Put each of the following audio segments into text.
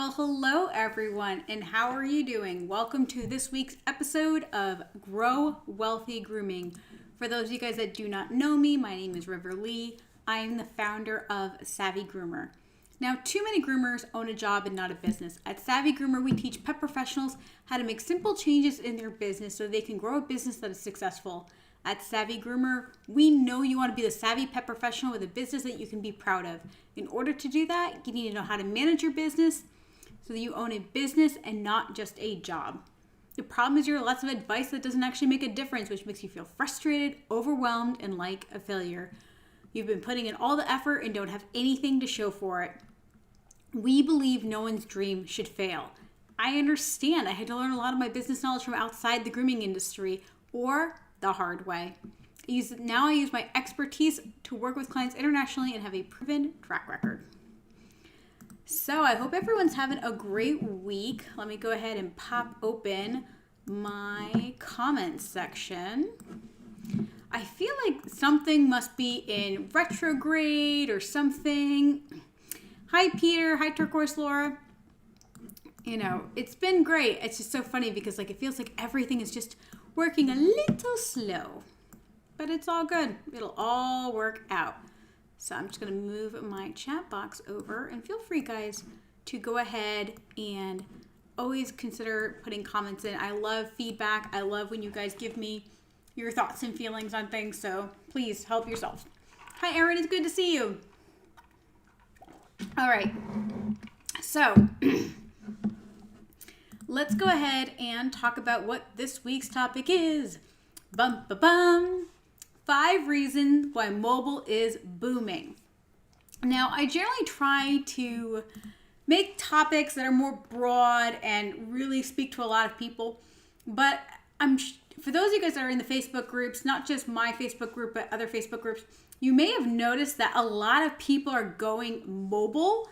Well, hello everyone, and how are you doing? Welcome to this week's episode of Grow Wealthy Grooming. For those of you guys that do not know me, my name is River Lee. I am the founder of Savvy Groomer. Now, too many groomers own a job and not a business. At Savvy Groomer, we teach pet professionals how to make simple changes in their business so they can grow a business that is successful. At Savvy Groomer, we know you want to be the savvy pet professional with a business that you can be proud of. In order to do that, you need to know how to manage your business so that you own a business and not just a job. The problem is you hear lots of advice that doesn't actually make a difference, which makes you feel frustrated, overwhelmed, and like a failure. You've been putting in all the effort and don't have anything to show for it. We believe no one's dream should fail. I understand I had to learn a lot of my business knowledge from outside the grooming industry or the hard way. Now I use my expertise to work with clients internationally and have a proven track record. So I hope everyone's having a great week. Let me go ahead and pop open my comments section. I feel like something must be in retrograde or something. Hi, Peter. Hi, Turquoise Laura. You know, it's been great. It's just so funny because it feels like everything is just working a little slow, but it's all good. It'll all work out. So I'm just going to move my chat box over, and feel free, guys, to go ahead and always consider putting comments in. I love feedback. I love when you guys give me your thoughts and feelings on things. So please help yourself. Hi, Erin. It's good to see you. All right. So let's go ahead and talk about what this week's topic is. Bum, ba, bum. 5 reasons why mobile is booming. Now, I generally try to make topics that are more broad and really speak to a lot of people. But for those of you guys that are in the Facebook groups, not just my Facebook group, but other Facebook groups, you may have noticed that a lot of people are going mobile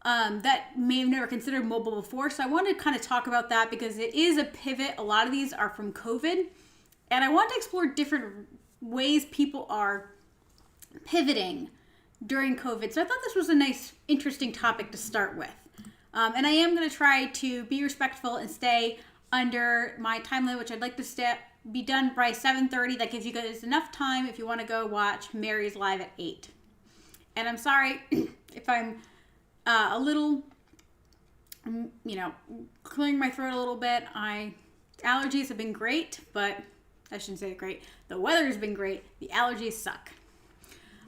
that may have never considered mobile before. So I want to kind of talk about that because it is a pivot. A lot of these are from COVID. And I want to explore different ways people are pivoting during COVID. So I thought this was a nice, interesting topic to start with. And I am going to try to be respectful and stay under my time limit, which I'd like to be done by 7:30. That gives you guys enough time if you want to go watch Mary's live at 8. And I'm sorry if I'm a little, clearing my throat a little bit. Allergies have been great, but I shouldn't say great. The weather's been great. The allergies suck.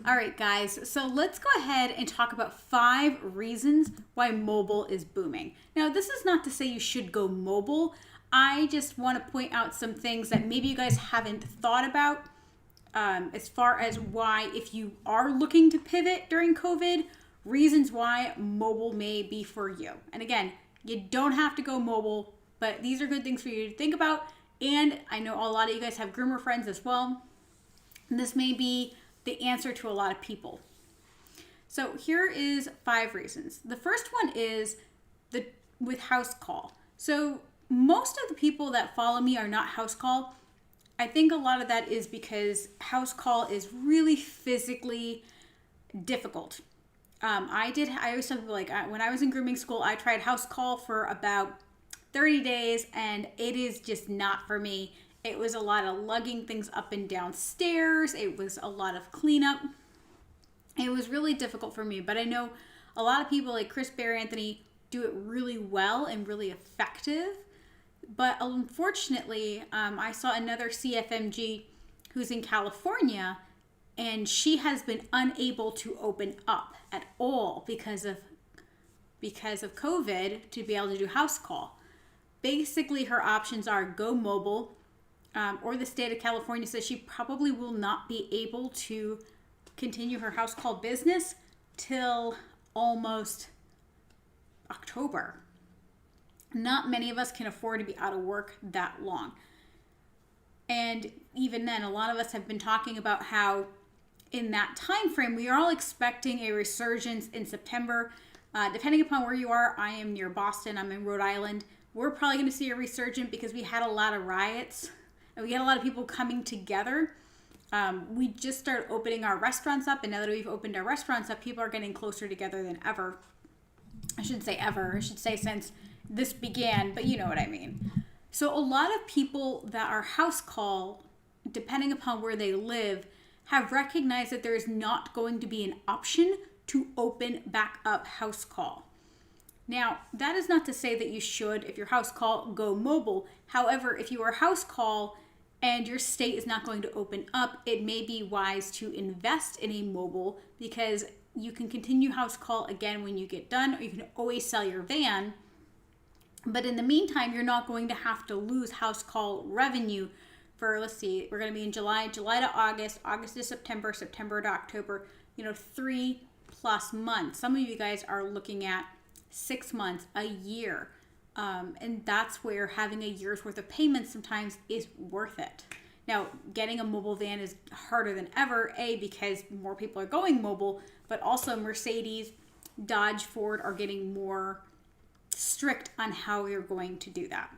All right, guys. So let's go ahead and talk about 5 reasons why mobile is booming. Now, this is not to say you should go mobile. I just want to point out some things that maybe you guys haven't thought about as far as why, if you are looking to pivot during COVID, reasons why mobile may be for you. And again, you don't have to go mobile, but these are good things for you to think about. And I know a lot of you guys have groomer friends as well. And this may be the answer to a lot of people. So here is 5 reasons. The first one is with house call. So most of the people that follow me are not house call. I think a lot of that is because house call is really physically difficult. I always tell people, when I was in grooming school, I tried house call for about 30 days, and it is just not for me. It was a lot of lugging things up and down stairs. It was a lot of cleanup. It was really difficult for me, but I know a lot of people like Chris Bear Anthony do it really well and really effective. But unfortunately, I saw another CFMG who's in California, and she has been unable to open up at all because of COVID to be able to do house call. Basically, her options are go mobile, or the state of California says she probably will not be able to continue her house call business till almost October. Not many of us can afford to be out of work that long. And even then, a lot of us have been talking about how in that time frame, we are all expecting a resurgence in September. Depending upon where you are, I am near Boston, I'm in Rhode Island. We're probably going to see a resurgence because we had a lot of riots and we had a lot of people coming together. We just started opening our restaurants up, and now that we've opened our restaurants up, people are getting closer together than ever. I shouldn't say ever. I should say since this began, but you know what I mean. So a lot of people that are house call, depending upon where they live, have recognized that there is not going to be an option to open back up house call. Now, that is not to say that you should, if your house call, go mobile. However, if you are house call and your state is not going to open up, it may be wise to invest in a mobile, because you can continue house call again when you get done, or you can always sell your van. But in the meantime, you're not going to have to lose house call revenue for, let's see, we're going to be in July to August, August to September, September to October, 3+ months. Some of you guys are looking at 6 months, a year. And that's where having a year's worth of payments sometimes is worth it. Now, getting a mobile van is harder than ever, because more people are going mobile, but also Mercedes, Dodge, Ford are getting more strict on how you're going to do that.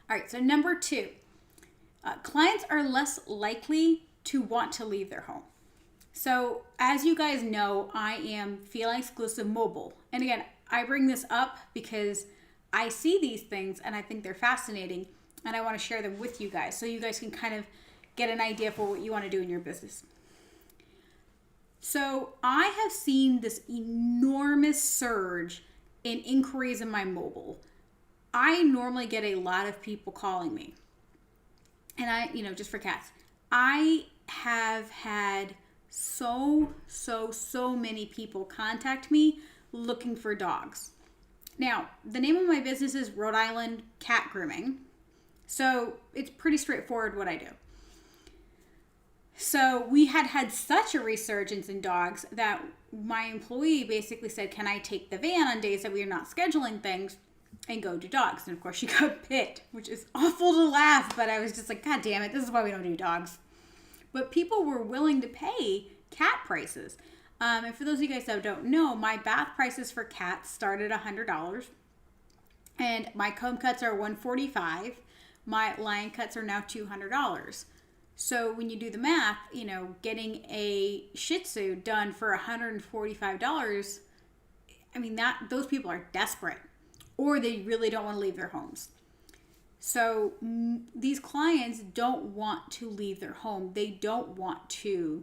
All right, so number 2, clients are less likely to want to leave their home. So as you guys know, I am Feline Exclusive Mobile. And again, I bring this up because I see these things and I think they're fascinating, and I want to share them with you guys so you guys can kind of get an idea for what you want to do in your business. So I have seen this enormous surge in inquiries in my mobile. I normally get a lot of people calling me. And I, just for cats, I have had so many people contact me looking for dogs. Now, the name of my business is Rhode Island Cat Grooming. So it's pretty straightforward what I do. So we had such a resurgence in dogs that my employee basically said, can I take the van on days that we are not scheduling things and go do dogs? And of course she got bit, which is awful to laugh, but I was just like, God damn it, this is why we don't do dogs. But people were willing to pay cat prices. And for those of you guys that don't know, my bath prices for cats start at $100. And my comb cuts are $145. My lion cuts are now $200. So when you do the math, getting a Shih Tzu done for $145, those people are desperate, or they really don't want to leave their homes. So these clients don't want to leave their home. They don't want to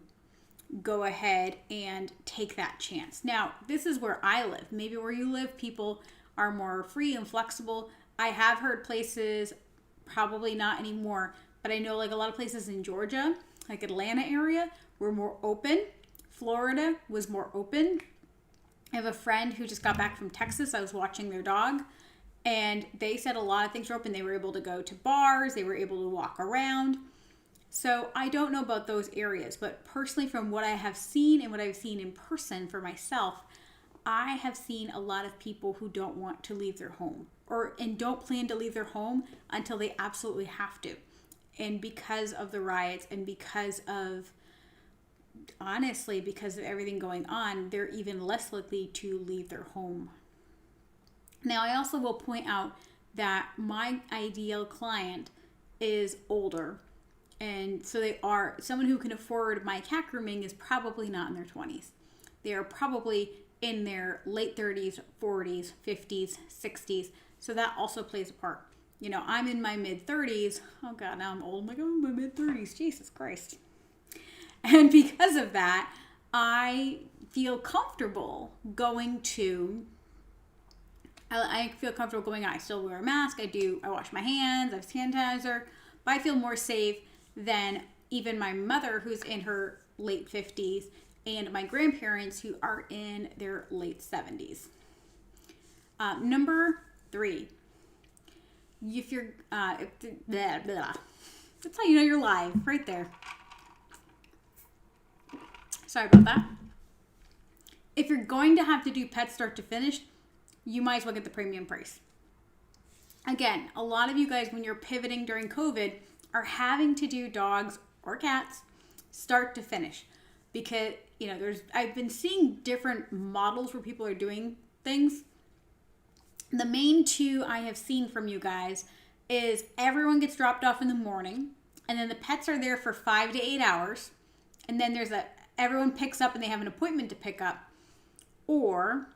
go ahead and take that chance. Now, this is where I live. Maybe where you live, people are more free and flexible. I have heard places, probably not anymore, but I know like a lot of places in Georgia, like Atlanta area, were more open. Florida was more open. I have a friend who just got back from Texas. I was watching their dog, and they said a lot of things were open. They were able to go to bars. They were able to walk around. So I don't know about those areas, but personally from what I have seen and what I've seen in person for myself, I have seen a lot of people who don't want to leave their home and don't plan to leave their home until they absolutely have to. And because of the riots and because of everything going on, they're even less likely to leave their home. Now, I also will point out that my ideal client is older. And so they are someone who can afford my cat grooming is probably not in their 20s. They are probably in their late 30s, 40s, 50s, 60s. So that also plays a part. I'm in my mid 30s. Oh God, now I'm old. I'm like, oh, my mid 30s. Jesus Christ. And because of that, I feel comfortable going out. I still wear a mask. I wash my hands. I have sanitizer. But I feel more safe than even my mother, who's in her late 50s, and my grandparents, who are in their late 70s. Number 3. If you're, that's how you know you're live, right there. Sorry about that. If you're going to have to do pets start to finish, you might as well get the premium price. Again, a lot of you guys, when you're pivoting during COVID, are having to do dogs or cats start to finish, because I've been seeing different models where people are doing things. The main 2 I have seen from you guys is everyone gets dropped off in the morning, and then the pets are there for 5 to 8 hours, and then everyone picks up and they have an appointment to pick up, or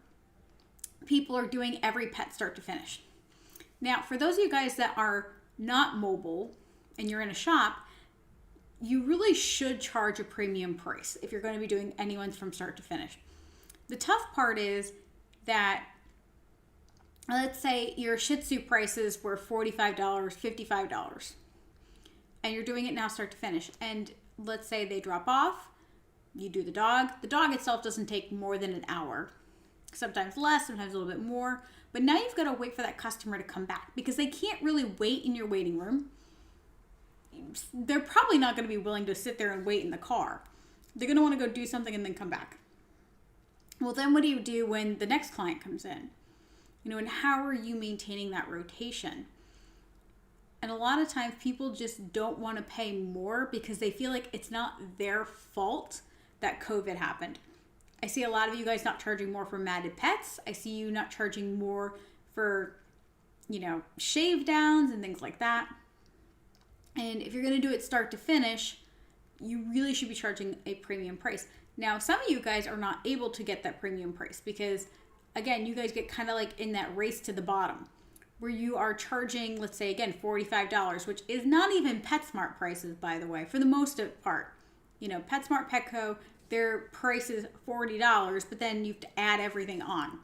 people are doing every pet start to finish. Now, for those of you guys that are not mobile and you're in a shop, you really should charge a premium price if you're going to be doing anyone's from start to finish. The tough part is that, let's say your Shih Tzu prices were $45, $55, and you're doing it now start to finish. And let's say they drop off, you do the dog. The dog itself doesn't take more than an hour, sometimes less, sometimes a little bit more. But now you've got to wait for that customer to come back because they can't really wait in your waiting room. They're probably not going to be willing to sit there and wait in the car. They're going to want to go do something and then come back. Well, then what do you do when the next client comes in? And how are you maintaining that rotation? And a lot of times people just don't want to pay more because they feel like it's not their fault that COVID happened. I see a lot of you guys not charging more for matted pets. I see you not charging more for, shave downs and things like that. And if you're going to do it start to finish, you really should be charging a premium price. Now, some of you guys are not able to get that premium price because, again, you guys get kind of like in that race to the bottom where you are charging, let's say, again, $45, which is not even PetSmart prices, by the way, for the most part. PetSmart, Petco, their price is $40, but then you have to add everything on.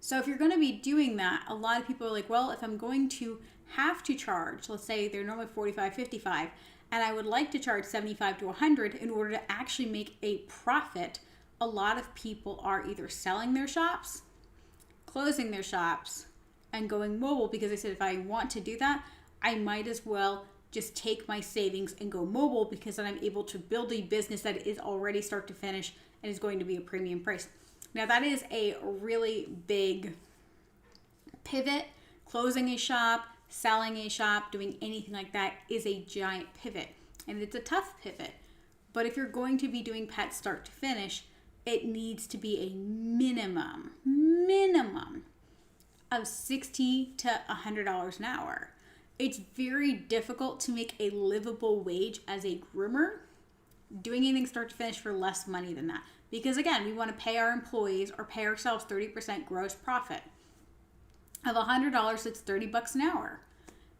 So if you're going to be doing that, a lot of people are like, well, if I'm going to have to charge, let's say they're normally $45, $55, and I would like to charge $75 to $100 in order to actually make a profit, a lot of people are either selling their shops, closing their shops, and going mobile because they said, if I want to do that, I might as well just take my savings and go mobile because then I'm able to build a business that is already start to finish and is going to be a premium price. Now that is a really big pivot. Closing a shop, selling a shop, doing anything like that is a giant pivot. And it's a tough pivot. But if you're going to be doing pets start to finish, it needs to be a minimum of $60 to $100 an hour. It's very difficult to make a livable wage as a groomer doing anything start to finish for less money than that. Because again, we want to pay our employees or pay ourselves 30% gross profit. Of $100, it's $30 an hour.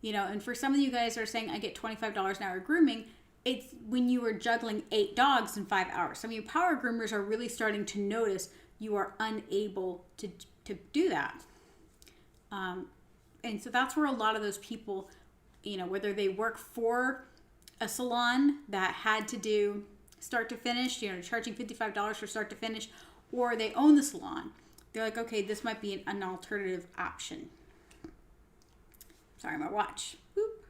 And for some of you guys that are saying I get $25 an hour grooming, it's when you are juggling 8 dogs in 5 hours. Some of you power groomers are really starting to notice you are unable to do that. And so that's where a lot of those people, whether they work for a salon that had to do start to finish, charging $55 for start to finish, or they own the salon. They're like, okay, this might be an alternative option. Sorry, my watch. Boop.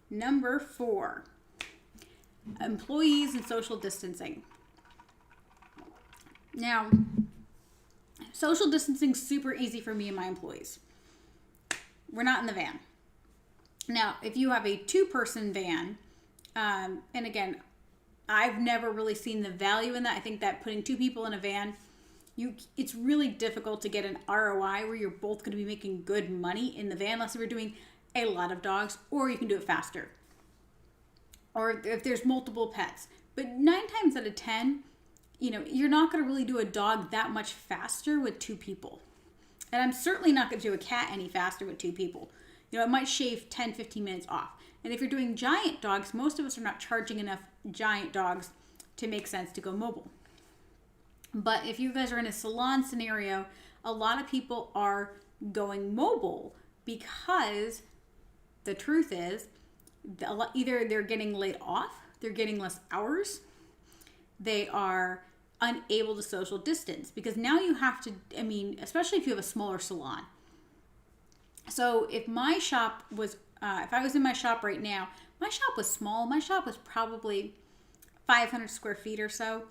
Number 4, employees and social distancing. Now, social distancing is super easy for me and my employees. We're not in the van. Now, if you have a 2-person van, and again, I've never really seen the value in that. I think that putting 2 people in a van, it's really difficult to get an ROI where you're both going to be making good money in the van unless you're doing a lot of dogs, or you can do it faster. Or if there's multiple pets. But 9 times out of 10, you're not going to really do a dog that much faster with 2 people. And I'm certainly not going to do a cat any faster with 2 people. It might shave 10, 15 minutes off. And if you're doing giant dogs, most of us are not charging enough giant dogs to make sense to go mobile. But if you guys are in a salon scenario, a lot of people are going mobile because the truth is either they're getting laid off, they're getting less hours, they are unable to social distance because now you have to, especially if you have a smaller salon. So if my shop was, if I was in my shop right now, my shop was small. My shop was probably 500 square feet or so.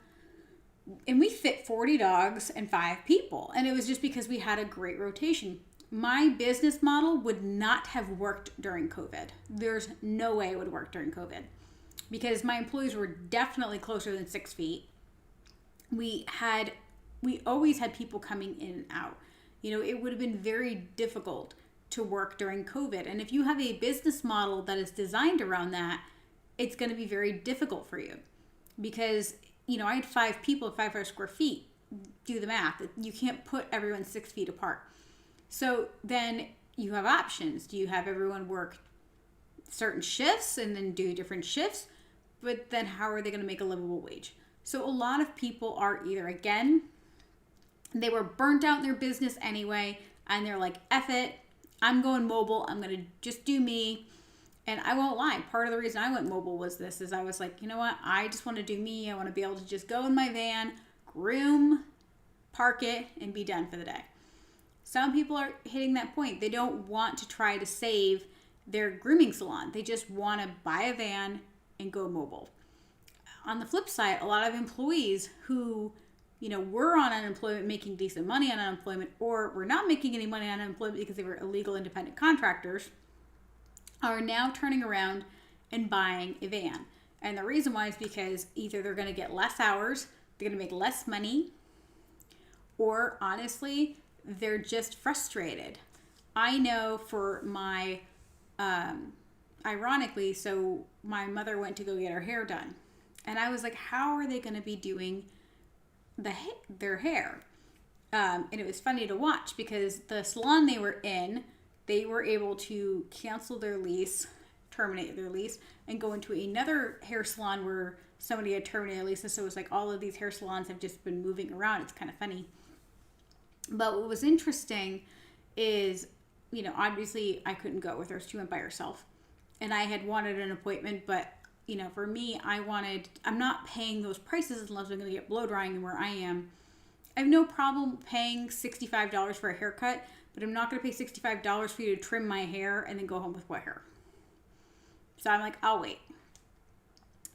And we fit 40 dogs and 5 people. And it was just because we had a great rotation. My business model would not have worked during COVID. There's no way it would work during COVID because my employees were definitely closer than 6 feet. We always had people coming in and out. It would have been very difficult to work during COVID. And if you have a business model that is designed around that, it's going to be very difficult for you because, I had 5 people at 500 square feet. do the math. You can't put everyone 6 feet apart. So then you have options. Do you have everyone work certain shifts and then do different shifts? But then how are they going to make a livable wage? So a lot of people are either, again, they were burnt out in their business anyway, and they're like, F it, I'm going mobile. I'm going to just do me. And I won't lie. Part of the reason I went mobile was this, is I was like, you know what? I just want to do me. I want to be able to just go in my van, groom, park it, and be done for the day. Some people are hitting that point. They don't want to try to save their grooming salon. They just want to buy a van and go mobile. On the flip side, a lot of employees who, were on unemployment making decent money on unemployment, or were not making any money on unemployment because they were illegal independent contractors, are now turning around and buying a van. And the reason why is because either they're going to get less hours, they're going to make less money, or honestly, they're just frustrated. I know for my, ironically, so my mother went to go get her hair done. And I was like, how are they going to be doing their hair? And it was funny to watch because the salon they were in, they were able to cancel their lease, terminate their lease, and go into another hair salon where somebody had terminated leases. So it was like all of these hair salons have just been moving around. It's kind of funny. But what was interesting is, obviously I couldn't go with her. She went by herself. And I had wanted an appointment, but, for me, I'm not paying those prices unless I'm going to get blow drying and where I am. I have no problem paying $65 for a haircut, but I'm not going to pay $65 for you to trim my hair and then go home with wet hair. So I'm like, I'll wait.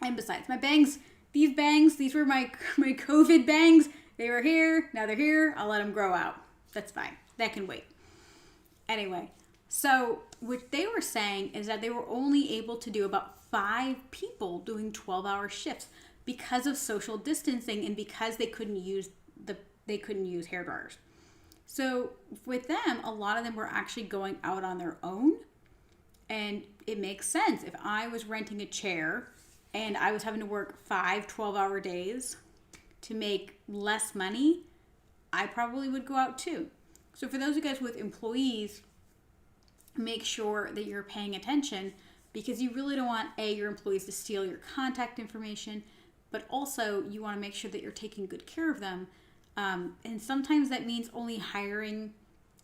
And besides, my bangs, these were my COVID bangs. They were here. Now they're here. I'll let them grow out. That's fine. That can wait. Anyway, so what they were saying is that they were only able to do about 5 people doing 12-hour shifts because of social distancing and because they couldn't use hair dryers. So with them, a lot of them were actually going out on their own. And it makes sense. If I was renting a chair and I was having to work 5 12-hour days to make less money, I probably would go out too. So for those of you guys with employees, make sure that you're paying attention because you really don't want your employees to steal your contact information, but also you want to make sure that you're taking good care of them. And sometimes that means only hiring,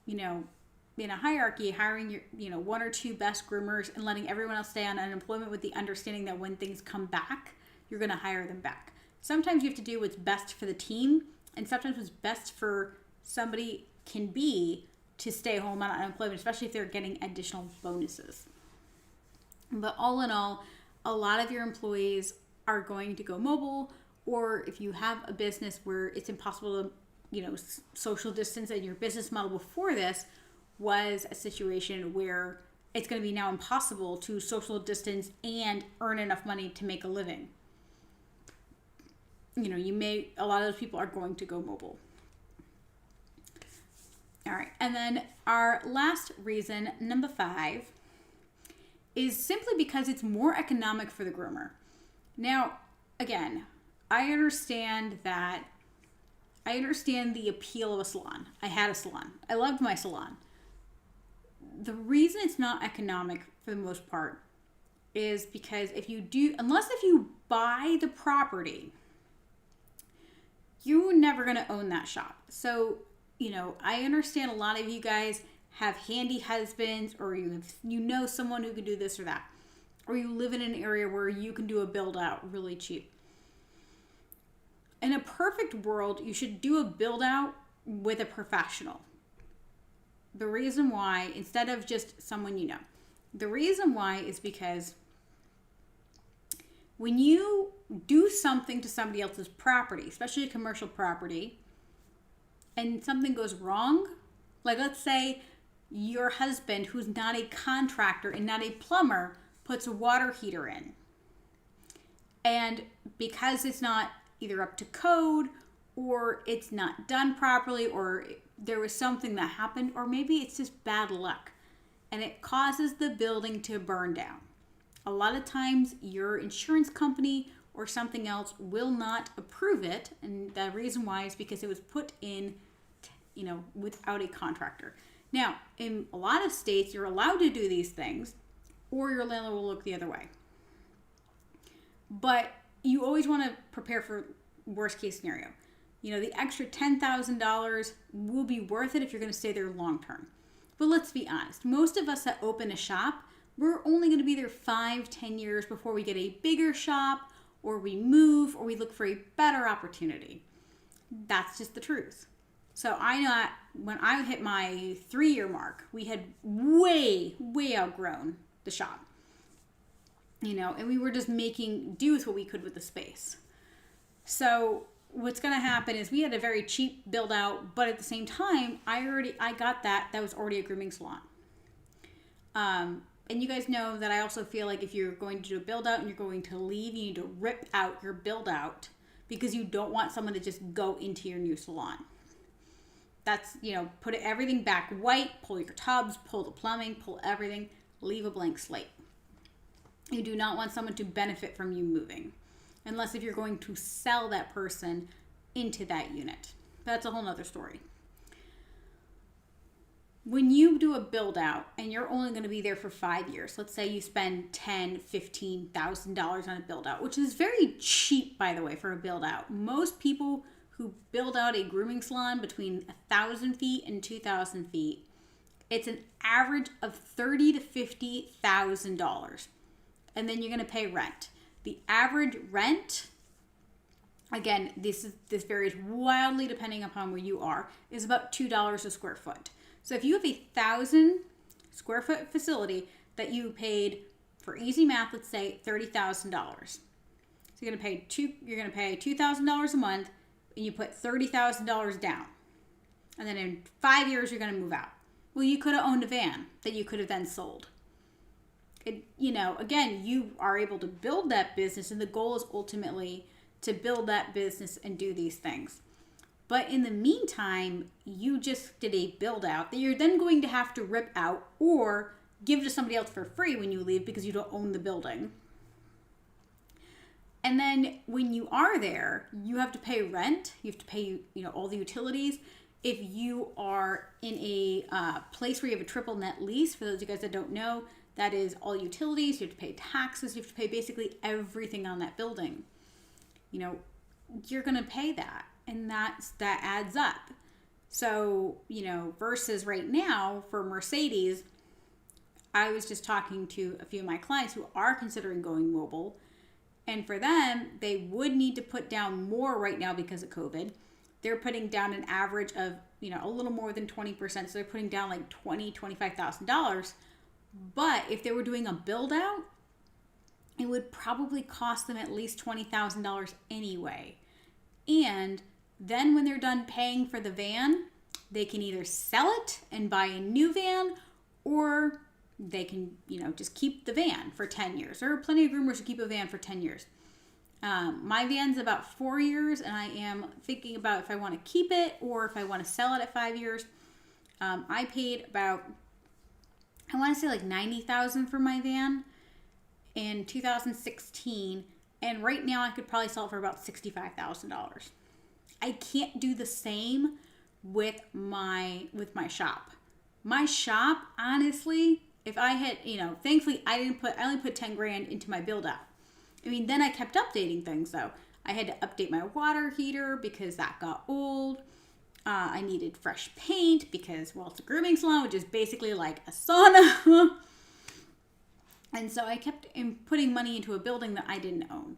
in a hierarchy, hiring your, 1 or 2 best groomers and letting everyone else stay on unemployment with the understanding that when things come back, you're going to hire them back. Sometimes you have to do what's best for the team, and sometimes what's best for somebody can be to stay home on unemployment, especially if they're getting additional bonuses. But all in all, a lot of your employees are going to go mobile, or if you have a business where it's impossible to, social distance, and your business model before this was a situation where it's going to be now impossible to social distance and earn enough money to make a living. A lot of those people are going to go mobile. All right. And then our last reason, number 5, is simply because it's more economic for the groomer. Now, again, I understand the appeal of a salon. I had a salon. I loved my salon. The reason it's not economic for the most part is because if you buy the property, you're never going to own that shop. So, I understand a lot of you guys have handy husbands, or you know someone who can do this or that, or you live in an area where you can do a build out really cheap. In a perfect world, you should do a build out with a professional. The reason why, instead of just someone the reason why is because when you do something to somebody else's property, especially a commercial property, and something goes wrong, like let's say your husband, who's not a contractor and not a plumber, puts a water heater in. And because it's not either up to code, or it's not done properly, or there was something that happened, or maybe it's just bad luck, and it causes the building to burn down. A lot of times your insurance company or something else will not approve it. And the reason why is because it was put in, without a contractor. Now, in a lot of states, you're allowed to do these things, or your landlord will look the other way. But you always want to prepare for worst case scenario. The extra $10,000 will be worth it if you're going to stay there long term. But let's be honest, most of us that open a shop, we're only going to be there 5-10 years before we get a bigger shop, or we move, or we look for a better opportunity. That's just the truth. So I know that when I hit my 3-year mark, we had way outgrown the shop. And we were just making do with what we could with the space. So what's going to happen is we had a very cheap build out, but at the same time, I got that was already a grooming salon. And you guys know that I also feel like if you're going to do a build out and you're going to leave, you need to rip out your build out because you don't want someone to just go into your new salon. That's, put everything back white, pull your tubs, pull the plumbing, pull everything, leave a blank slate. You do not want someone to benefit from you moving, unless if you're going to sell that person into that unit. That's a whole nother story. When you do a build out and you're only going to be there for 5 years, let's say you spend $10,000, $15,000 on a build out, which is very cheap, by the way, for a build out. Most people who build out a grooming salon between 1,000 feet and 2,000 feet, it's an average of $30,000 to $50,000. And then you're going to pay rent. The average rent, again, this varies wildly depending upon where you are, is about $2 a square foot. So if you have 1,000 square foot facility that you paid, for easy math, let's say $30,000. So you're going to pay $2,000 a month, and you put $30,000 down. And then in 5 years, you're going to move out. Well, you could have owned a van that you could have then sold. Again, you are able to build that business, and the goal is ultimately to build that business and do these things. But in the meantime, you just did a build out that you're then going to have to rip out or give to somebody else for free when you leave because you don't own the building. And then when you are there, you have to pay rent. You have to pay, all the utilities. If you are in a place where you have a triple net lease, for those of you guys that don't know, that is all utilities. You have to pay taxes. You have to pay basically everything on that building. You're going to pay that, and that adds up. So, versus right now for Mercedes, I was just talking to a few of my clients who are considering going mobile. And for them, they would need to put down more right now because of COVID. They're putting down an average of, a little more than 20%. So they're putting down like $20,000, $25,000. But if they were doing a build out, it would probably cost them at least $20,000 anyway. And then when they're done paying for the van, they can either sell it and buy a new van, or they can, just keep the van for 10 years. There are plenty of groomers who keep a van for 10 years. My van's about 4 years, and I am thinking about if I want to keep it or if I want to sell it at 5 years. I paid about, I want to say like $90,000 for my van in 2016, and right now I could probably sell it for about $65,000. I can't do the same with my shop. My shop, honestly, if I had, thankfully I only put 10 grand into my build out. Then I kept updating things though. I had to update my water heater because that got old. I needed fresh paint because, it's a grooming salon, which is basically like a sauna. And so I kept putting money into a building that I didn't own.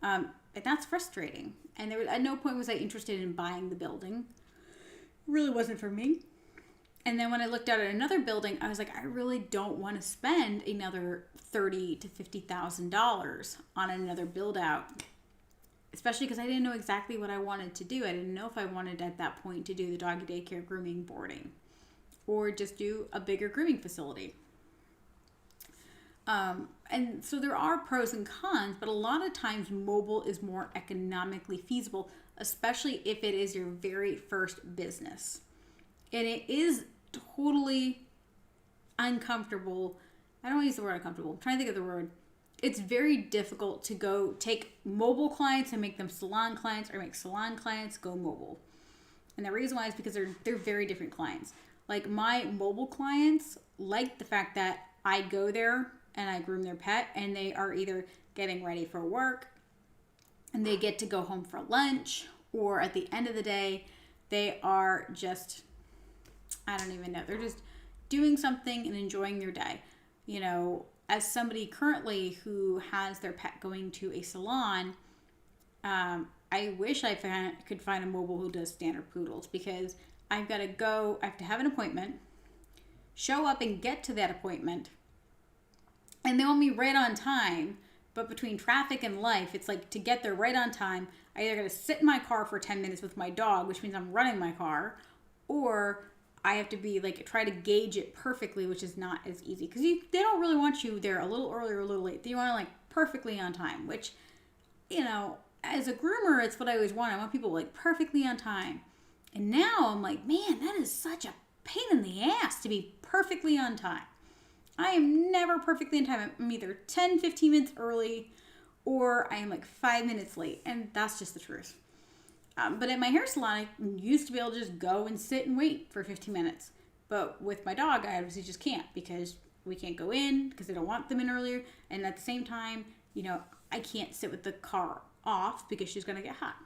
And that's frustrating. And at no point was I interested in buying the building. It really wasn't for me. And then when I looked out at another building, I was like, I really don't want to spend another $30,000 to $50,000 on another build out. Especially because I didn't know exactly what I wanted to do. I didn't know if I wanted at that point to do the doggy daycare, grooming, boarding, or just do a bigger grooming facility. And so there are pros and cons, but a lot of times mobile is more economically feasible, especially if it is your very first business. And it is totally uncomfortable. I don't want to use the word uncomfortable. I'm trying to think of the word. it's very difficult to go take mobile clients and make them salon clients, or make salon clients go mobile. And the reason why is because they're very different clients. Like, my mobile clients like the fact that I go there and I groom their pet, and they are either getting ready for work and they get to go home for lunch, or at the end of the day, they are just, I don't even know, they're just doing something and enjoying their day. You know, as somebody currently who has their pet going to a salon, I wish I could find a mobile who does standard poodles, because I've got to go, I have to have an appointment, show up and get to that appointment, and they want me right on time. But between traffic and life, it's like, to get there right on time, I either got to sit in my car for 10 minutes with my dog, which means I'm running my car, or I have to be like, try to gauge it perfectly, which is not as easy, because they don't really want you there a little early or a little late. They want to like perfectly on time, which, you know, as a groomer, it's what I always want. I want people like perfectly on time. And now I'm like, man, that is such a pain in the ass to be perfectly on time. I am never perfectly on time. I'm either 10, 15 minutes early, or I am like 5 minutes late. And that's just the truth. But at my hair salon, I used to be able to just go and sit and wait for 15 minutes. But with my dog, I obviously just can't, because we can't go in because they don't want them in earlier. And at the same time, you know, I can't sit with the car off because she's going to get hot.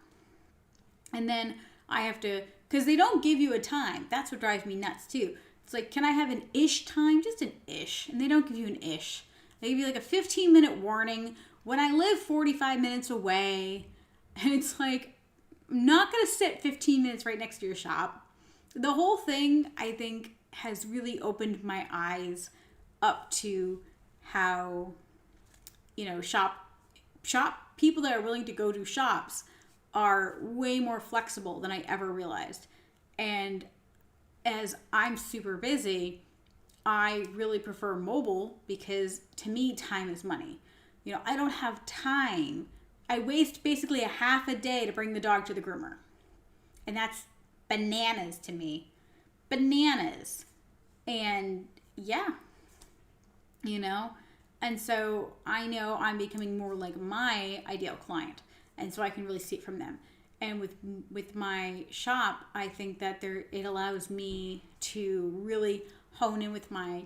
And then I have to, because they don't give you a time. That's what drives me nuts too. It's like, can I have an ish time? Just an ish. And they don't give you an ish. They give you like a 15-minute warning when I live 45 minutes away. And it's like, I'm not going to sit 15 minutes right next to your shop. The whole thing, I think, has really opened my eyes up to how, you know, shop people that are willing to go to shops are way more flexible than I ever realized. And as I'm super busy, I really prefer mobile, because to me, time is money. You know, I don't have time. I waste basically a half a day to bring the dog to the groomer. And that's bananas to me. Bananas. And yeah, you know, and so I know I'm becoming more like my ideal client. And so I can really see it from them. And with my shop, I think that it allows me to really hone in with my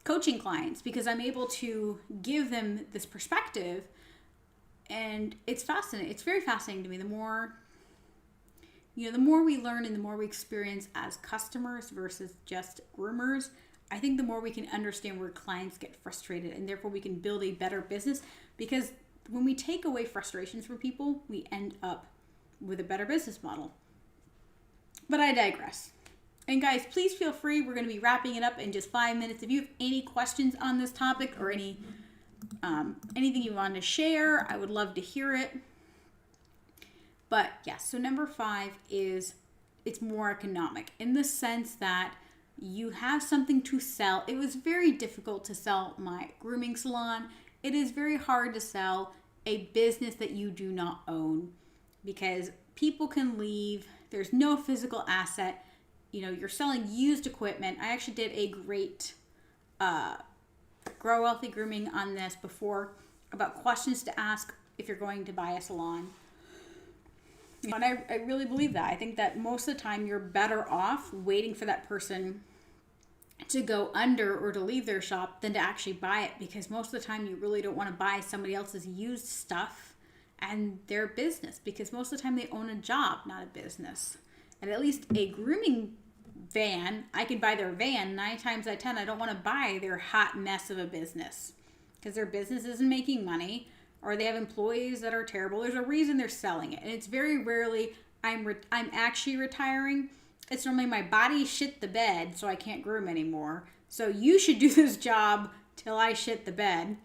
coaching clients, because I'm able to give them this perspective. And it's fascinating. It's very fascinating to me. The more we learn and the more we experience as customers versus just groomers, I think the more we can understand where clients get frustrated, and therefore we can build a better business. Because when we take away frustrations from people, we end up with a better business model. But I digress. And guys, please feel free. We're going to be wrapping it up in just 5 minutes. If you have any questions on this topic, or anything you want to share, I would love to hear it. But yeah, so number 5 is, it's more economic in the sense that you have something to sell. It was very difficult to sell my grooming salon. It is very hard to sell a business that you do not own, because people can leave. There's no physical asset. You know, you're selling used equipment. I actually did a great Grow Wealthy Grooming on this before, about questions to ask if you're going to buy a salon. And I really believe that. I think that most of the time you're better off waiting for that person to go under or to leave their shop than to actually buy it, because most of the time you really don't want to buy somebody else's used stuff and their business, because most of the time they own a job, not a business. And at least a grooming van, I can buy their van. 9 times out of 10, I don't want to buy their hot mess of a business, because their business isn't making money, or they have employees that are terrible. There's a reason they're selling it. And it's very rarely I'm actually retiring. It's normally my body shit the bed, so I can't groom anymore. So you should do this job till I shit the bed.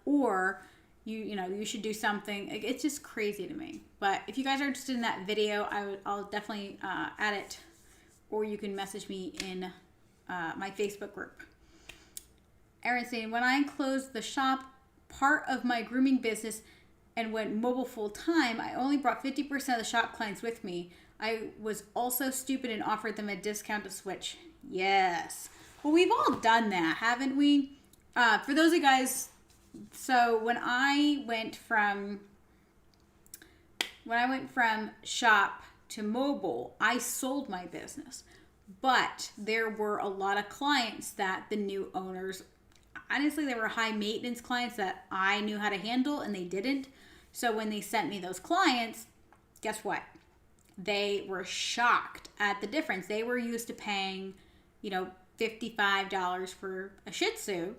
Or you should do something. It's just crazy to me. But if you guys are interested in that video, I'll definitely add it, or you can message me in my Facebook group. Erin saying, when I closed the shop, part of my grooming business, and went mobile full time, I only brought 50% of the shop clients with me. I was also stupid and offered them a discount to switch. Yes. Well, we've all done that, haven't we? For those of you guys So when I went from shop to mobile, I sold my business. But there were a lot of clients that the new owners, honestly, they were high maintenance clients that I knew how to handle and they didn't. So when they sent me those clients, guess what? They were shocked at the difference. They were used to paying, $55 for a Shih Tzu,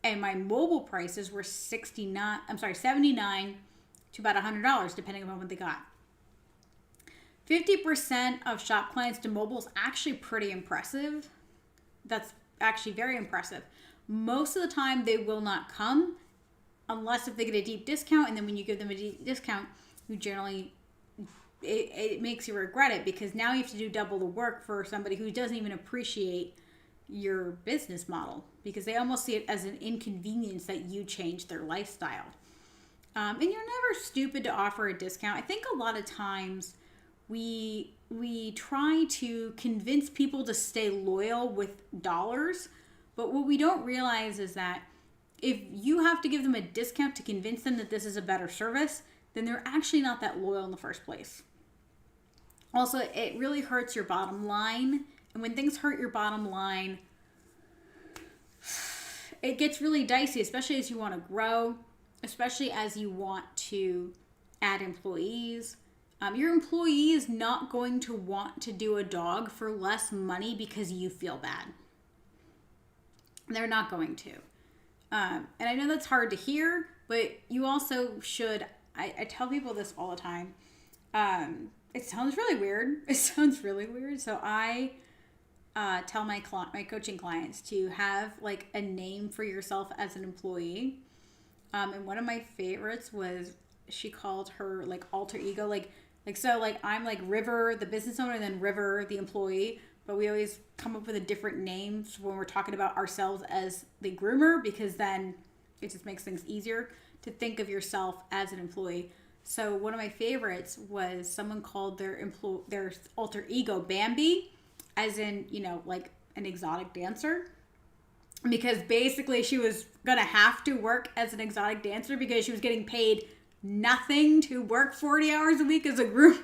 and my mobile prices were $79 to about $100 depending on what they got. 50% of shop clients to mobile is actually pretty impressive. That's actually very impressive. Most of the time they will not come unless if they get a deep discount, and then when you give them a deep discount, you generally it makes you regret it because now you have to do double the work for somebody who doesn't even appreciate your business model because they almost see it as an inconvenience that you change their lifestyle. And you're never stupid to offer a discount. I think a lot of times we try to convince people to stay loyal with dollars, but what we don't realize is that if you have to give them a discount to convince them that this is a better service, then they're actually not that loyal in the first place. Also, it really hurts your bottom line. And when things hurt your bottom line, it gets really dicey, especially as you want to grow, especially as you want to add employees. Your employee is not going to want to do a dog for less money because you feel bad. They're not going to. And I know that's hard to hear, but you also should, I tell people this all the time. It sounds really weird. So I tell my coaching clients to have like a name for yourself as an employee. And one of my favorites was, she called her like alter ego, like I'm like River, the business owner, and then River, the employee. But we always come up with a different name when we're talking about ourselves as the groomer, because then it just makes things easier to think of yourself as an employee. So one of my favorites was someone called their alter ego Bambi, as in, like an exotic dancer. Because basically she was going to have to work as an exotic dancer because she was getting paid nothing to work 40 hours a week as a groomer.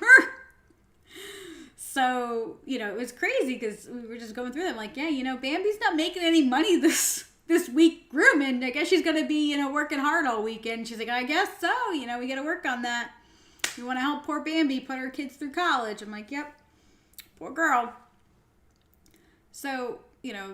So, it was crazy because we were just going through them like, yeah, Bambi's not making any money this week grooming. I guess she's going to be, working hard all weekend. She's like, I guess so. We got to work on that. We want to help poor Bambi put her kids through college. I'm like, yep, poor girl. So,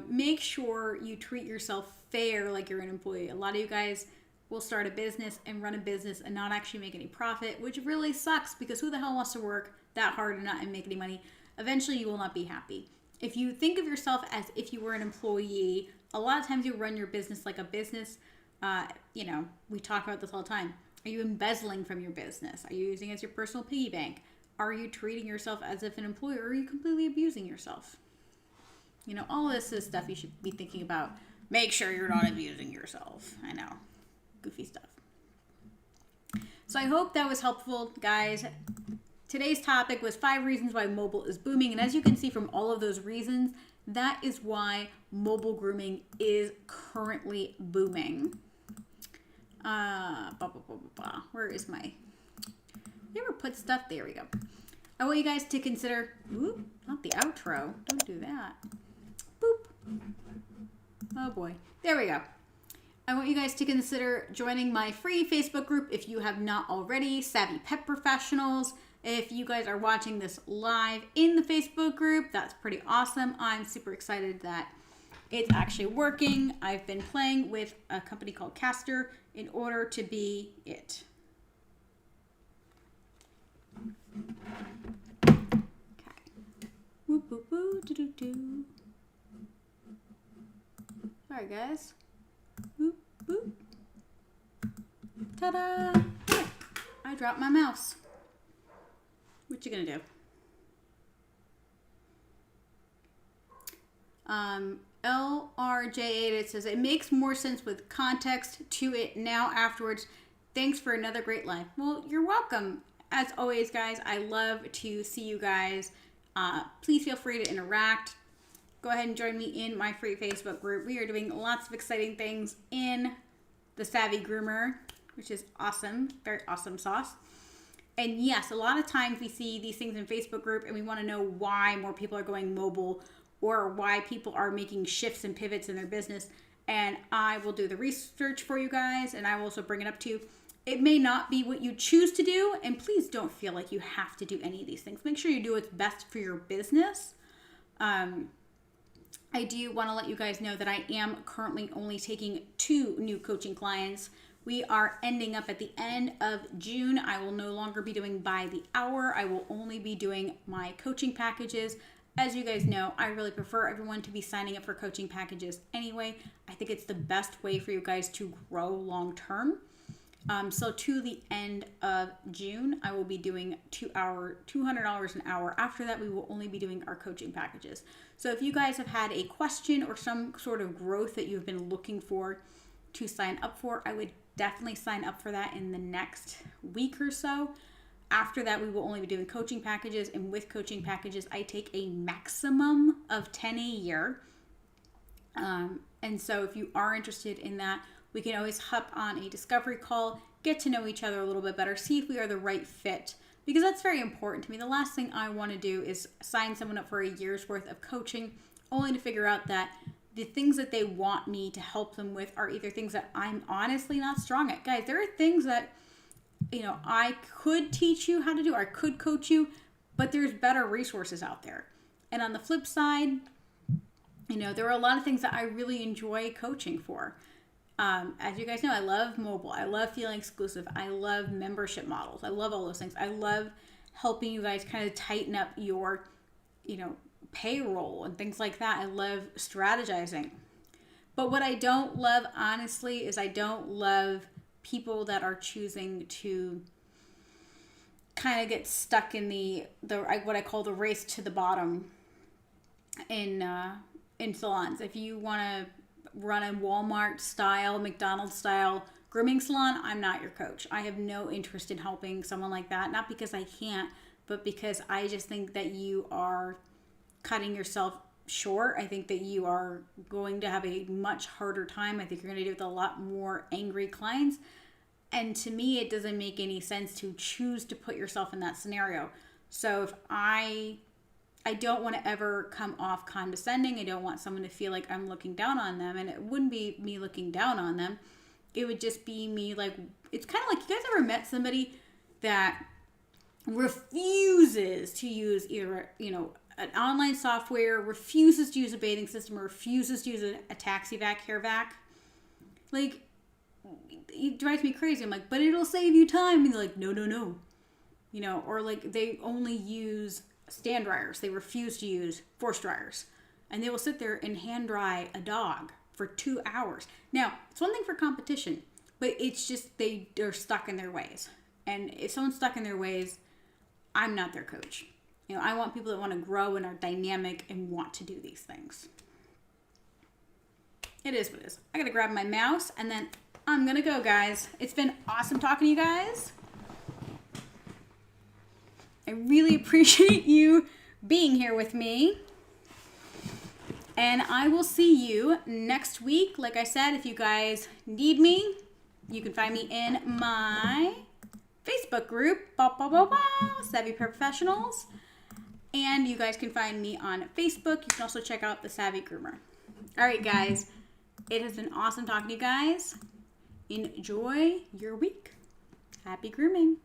make sure you treat yourself fair like you're an employee. A lot of you guys will start a business and run a business and not actually make any profit, which really sucks because who the hell wants to work that hard and make any money? Eventually, you will not be happy. If you think of yourself as if you were an employee, a lot of times you run your business like a business. We talk about this all the time. Are you embezzling from your business? Are you using it as your personal piggy bank? Are you treating yourself as if an employee, or are you completely abusing yourself? All this is stuff you should be thinking about. Make sure you're not abusing yourself. I know. Goofy stuff. So I hope that was helpful, guys. Today's topic was 5 reasons why mobile is booming. And as you can see from all of those reasons, that is why mobile grooming is currently booming. Where is my... You ever put stuff? There we go. I want you guys to consider... Ooh, not the outro. Don't do that. Boop. Oh boy. There we go. I want you guys to consider joining my free Facebook group if you have not already, Savvy Pet Professionals. If you guys are watching this live in the Facebook group, that's pretty awesome. I'm super excited that it's actually working. I've been playing with a company called Caster in order to be it. Okay. Woo, woo, woo, doo, doo, doo. Sorry, guys. Whoop, whoop. Ta-da! I dropped my mouse. What you gonna do? LRJ8, it says, it makes more sense with context to it now afterwards. Thanks for another great live. Well, you're welcome. As always, guys, I love to see you guys. Please feel free to interact. Go ahead and join me in my free Facebook group. We are doing lots of exciting things in the Savvy Groomer, which is awesome, very awesome sauce. And yes, a lot of times we see these things in Facebook group and we want to know why more people are going mobile or why people are making shifts and pivots in their business. And I will do the research for you guys, and I will also bring it up to you. It may not be what you choose to do, and please don't feel like you have to do any of these things. Make sure you do what's best for your business. I do want to let you guys know that I am currently only taking 2 new coaching clients. We are ending up at the end of June. I will no longer be doing by the hour. I will only be doing my coaching packages. As you guys know, I really prefer everyone to be signing up for coaching packages anyway. I think it's the best way for you guys to grow long term. So to the end of June, I will be doing $200 an hour. After that, we will only be doing our coaching packages. So if you guys have had a question or some sort of growth that you've been looking for to sign up for, I would definitely sign up for that in the next week or so. After that, we will only be doing coaching packages, and with coaching packages, I take a maximum of 10 a year. And so if you are interested in that, we can always hop on a discovery call, get to know each other a little bit better, see if we are the right fit, because that's very important to me. The last thing I want to do is sign someone up for a year's worth of coaching, only to figure out that the things that they want me to help them with are either things that I'm honestly not strong at. Guys, there are things that, I could teach you how to do, or I could coach you, but there's better resources out there. And on the flip side, there are a lot of things that I really enjoy coaching for. As you guys know, I love mobile. I love feeling exclusive. I love membership models. I love all those things. I love helping you guys kind of tighten up your, payroll and things like that. I love strategizing. But what I don't love, honestly, is I don't love people that are choosing to kind of get stuck in the what I call the race to the bottom in salons. If you want to run a Walmart style, McDonald's style grooming salon, I'm not your coach. I have no interest in helping someone like that. Not because I can't, but because I just think that you are cutting yourself short. I think that you are going to have a much harder time. I think you're going to deal with a lot more angry clients. And to me, it doesn't make any sense to choose to put yourself in that scenario. So if I don't want to ever come off condescending. I don't want someone to feel like I'm looking down on them. And it wouldn't be me looking down on them. It would just be me like, it's kind of like, you guys ever met somebody that refuses to use either, an online software, refuses to use a bathing system, or refuses to use a taxi vac, hair vac? Like, it drives me crazy. I'm like, but it'll save you time. And they're like, no. Or like they only use stand dryers. They refuse to use force dryers. And they will sit there and hand dry a dog for 2 hours. Now, it's one thing for competition, but it's just they're stuck in their ways. And if someone's stuck in their ways, I'm not their coach. I want people that want to grow and are dynamic and want to do these things. It is what it is. I got to grab my mouse and then I'm going to go, guys. It's been awesome talking to you guys. I really appreciate you being here with me. And I will see you next week. Like I said, if you guys need me, you can find me in my Facebook group, Savvy Professionals. And you guys can find me on Facebook. You can also check out the Savvy Groomer. All right, guys. It has been awesome talking to you guys. Enjoy your week. Happy grooming.